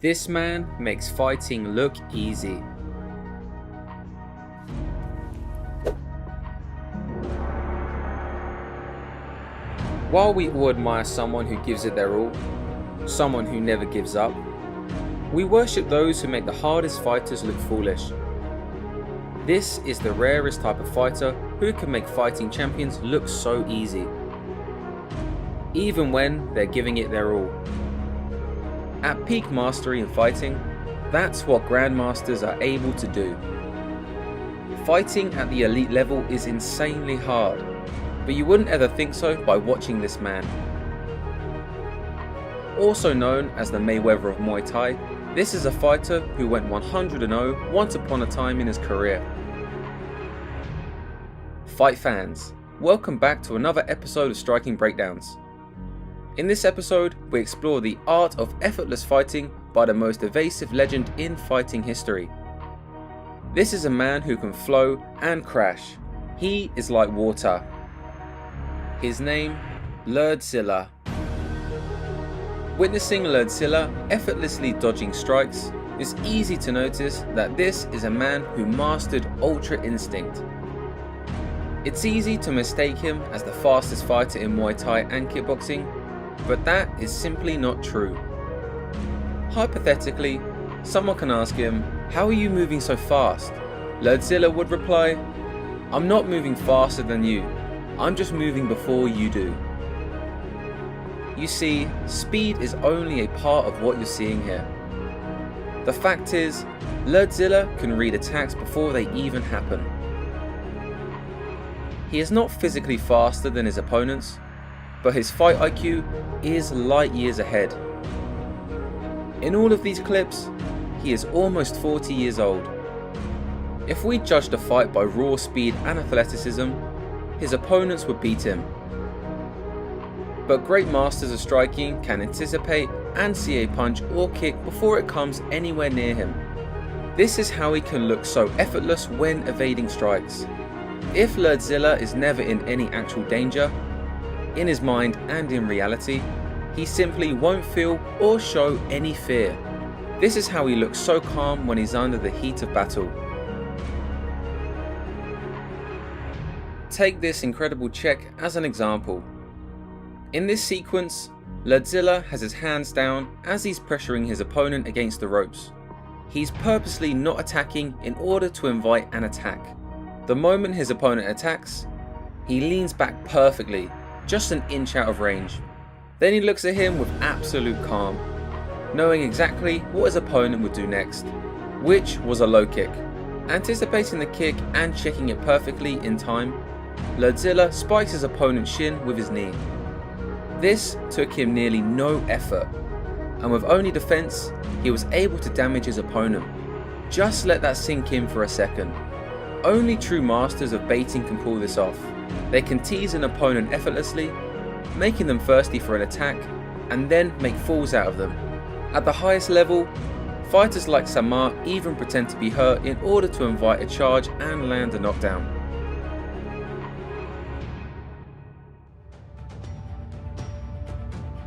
This man makes fighting look easy. While we all admire someone who gives it their all, someone who never gives up, we worship those who make the hardest fighters look foolish. This is the rarest type of fighter who can make fighting champions look so easy, even when they're giving it their all. At peak mastery in fighting, that's what grandmasters are able to do. Fighting at the elite level is insanely hard, but you wouldn't ever think so by watching this man. Also known as the Mayweather of Muay Thai, this is a fighter who went 100-0 once upon a time in his career. Fight fans, welcome back to another episode of Striking Breakdowns. In this episode, we explore the art of effortless fighting by the most evasive legend in fighting history. This is a man who can flow and crash. He is like water. His name, Lurdzilla. Witnessing Lurdzilla effortlessly dodging strikes, it's easy to notice that this is a man who mastered Ultra Instinct. It's easy to mistake him as the fastest fighter in Muay Thai and kickboxing, but that is simply not true. Hypothetically, someone can ask him, "How are you moving so fast?" Lurdzilla would reply, "I'm not moving faster than you, I'm just moving before you do." You see, speed is only a part of what you're seeing here. The fact is, Lurdzilla can read attacks before they even happen. He is not physically faster than his opponents, but his fight IQ is light years ahead. In all of these clips, he is almost 40 years old. If we judged a fight by raw speed and athleticism, his opponents would beat him. But great masters of striking can anticipate and see a punch or kick before it comes anywhere near him. This is how he can look so effortless when evading strikes. If Lurdzilla is never in any actual danger, in his mind and in reality, he simply won't feel or show any fear. This is how he looks so calm when he's under the heat of battle. Take this incredible check as an example. In this sequence, Lurdzilla has his hands down as he's pressuring his opponent against the ropes. He's purposely not attacking in order to invite an attack. The moment his opponent attacks, he leans back perfectly, just an inch out of range. Then he looks at him with absolute calm, knowing exactly what his opponent would do next, which was a low kick. Anticipating the kick and checking it perfectly in time, Lurdzilla spikes his opponent's shin with his knee. This took him nearly no effort, and with only defense, he was able to damage his opponent. Just let that sink in for a second. Only true masters of baiting can pull this off. They can tease an opponent effortlessly, making them thirsty for an attack, and then make fools out of them. At the highest level, fighters like Samar even pretend to be hurt in order to invite a charge and land a knockdown.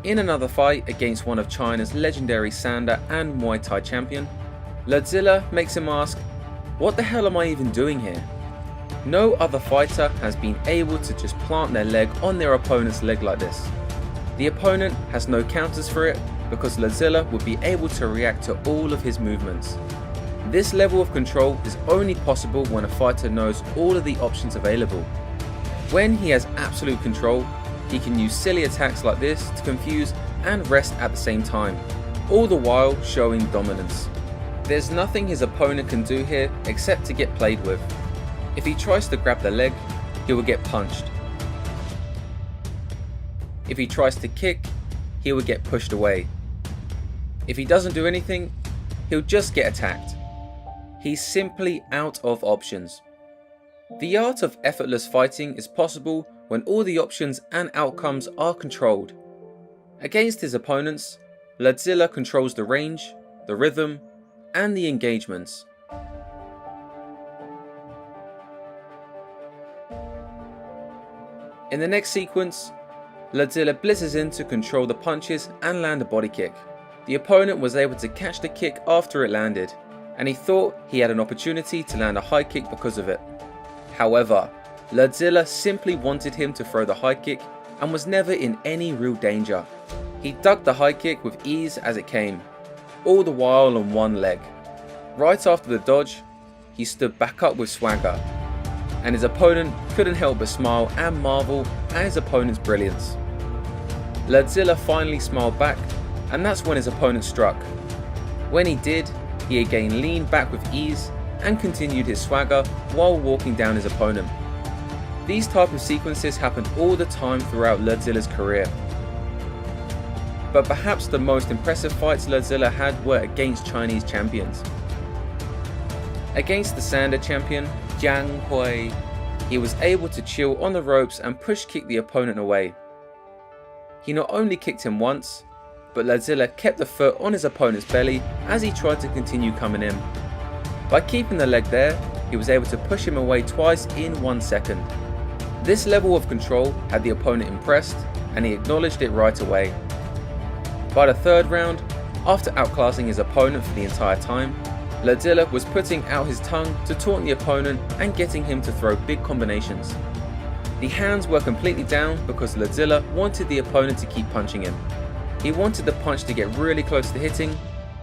In another fight against one of China's legendary Sanda and Muay Thai champion, Lurdzilla makes him ask, "What the hell am I even doing here?" No other fighter has been able to just plant their leg on their opponent's leg like this. The opponent has no counters for it because Lurdzilla would be able to react to all of his movements. This level of control is only possible when a fighter knows all of the options available. When he has absolute control, he can use silly attacks like this to confuse and rest at the same time, all the while showing dominance. There's nothing his opponent can do here except to get played with. If he tries to grab the leg, he will get punched. If he tries to kick, he will get pushed away. If he doesn't do anything, he'll just get attacked. He's simply out of options. The art of effortless fighting is possible when all the options and outcomes are controlled. Against his opponents, Lurdzilla controls the range, the rhythm, and the engagements. In the next sequence, Lurdzilla blitzes in to control the punches and land a body kick. The opponent was able to catch the kick after it landed, and he thought he had an opportunity to land a high kick because of it. However, Lordzilla simply wanted him to throw the high kick and was never in any real danger. He ducked the high kick with ease as it came, all the while on one leg. Right after the dodge, he stood back up with swagger, and his opponent couldn't help but smile and marvel at his opponent's brilliance. Lordzilla finally smiled back, and that's when his opponent struck. When he did, he again leaned back with ease and continued his swagger while walking down his opponent. These type of sequences happened all the time throughout Lordzilla's career. But perhaps the most impressive fights Lordzilla had were against Chinese champions. Against the Sander champion, Jiang Hui, he was able to chill on the ropes and push kick the opponent away. He not only kicked him once, but Lordzilla kept the foot on his opponent's belly as he tried to continue coming in. By keeping the leg there, he was able to push him away twice in 1 second. This level of control had the opponent impressed, and he acknowledged it right away. By the third round, after outclassing his opponent for the entire time, Lordzilla was putting out his tongue to taunt the opponent and getting him to throw big combinations. The hands were completely down because Lordzilla wanted the opponent to keep punching him. He wanted the punch to get really close to hitting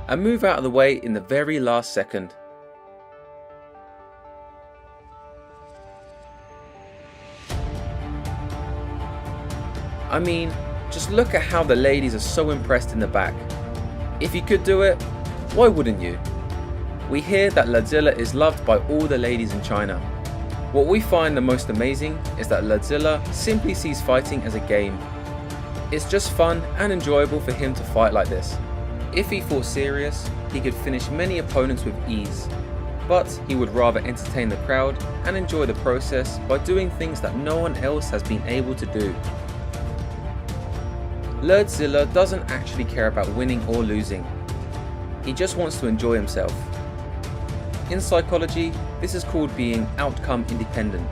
and move out of the way in the very last second. I mean, just look at how the ladies are so impressed in the back. If you could do it, why wouldn't you? We hear that Lordzilla is loved by all the ladies in China. What we find the most amazing is that Lordzilla simply sees fighting as a game. It's just fun and enjoyable for him to fight like this. If he fought serious, he could finish many opponents with ease, but he would rather entertain the crowd and enjoy the process by doing things that no one else has been able to do. Lordzilla doesn't actually care about winning or losing. He just wants to enjoy himself. In psychology, this is called being outcome independent.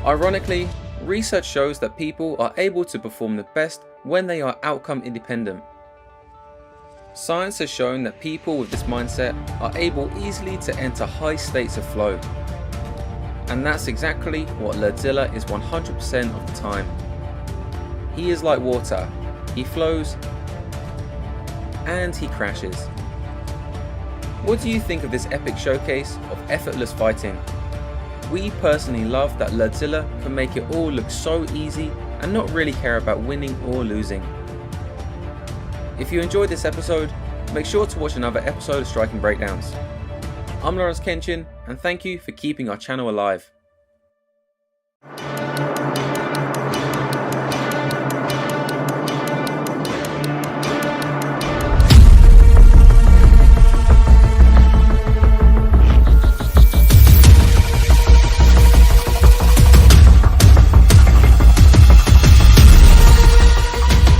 Ironically, research shows that people are able to perform the best when they are outcome independent. Science has shown that people with this mindset are able easily to enter high states of flow. And that's exactly what Lordzilla is 100% of the time. He is like water. He flows and he crashes. What do you think of this epic showcase of effortless fighting? We personally love that Lordzilla can make it all look so easy and not really care about winning or losing. If you enjoyed this episode, make sure to watch another episode of Striking Breakdowns. I'm Lawrence Kenshin, and thank you for keeping our channel alive.